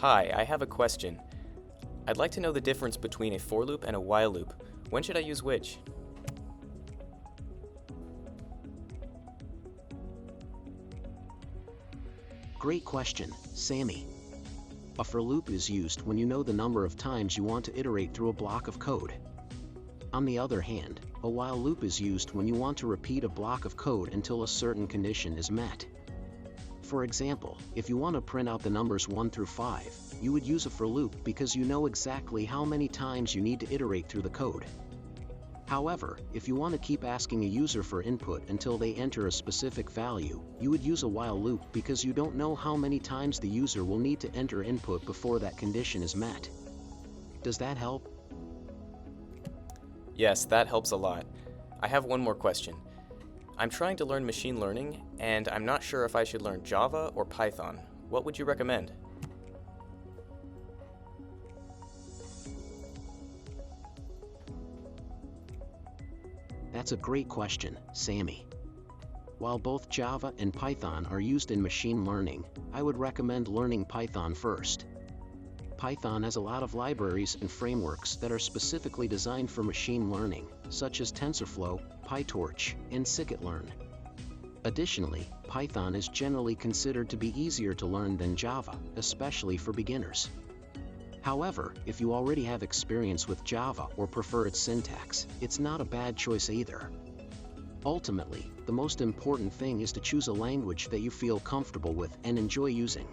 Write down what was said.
Hi, I have a question. I'd like to know the difference between a for loop and a while loop. When should I use which? Great question, Sammy. A for loop is used when you know the number of times you want to iterate through a block of code. On the other hand, a while loop is used when you want to repeat a block of code until a certain condition is met. For example, if you want to print out the numbers 1 through 5, you would use a for loop because you know exactly how many times you need to iterate through the code. However, if you want to keep asking a user for input until they enter a specific value, you would use a while loop because you don't know how many times the user will need to enter input before that condition is met. Does that help? Yes, that helps a lot. I have one more question. I'm trying to learn machine learning, and I'm not sure if I should learn Java or Python. What would you recommend? That's a great question, Sammy. While both Java and Python are used in machine learning, I would recommend learning Python first. Python has a lot of libraries and frameworks that are specifically designed for machine learning, such as TensorFlow, PyTorch, and scikit-learn. Additionally, Python is generally considered to be easier to learn than Java, especially for beginners. However, if you already have experience with Java or prefer its syntax, it's not a bad choice either. Ultimately, the most important thing is to choose a language that you feel comfortable with and enjoy using.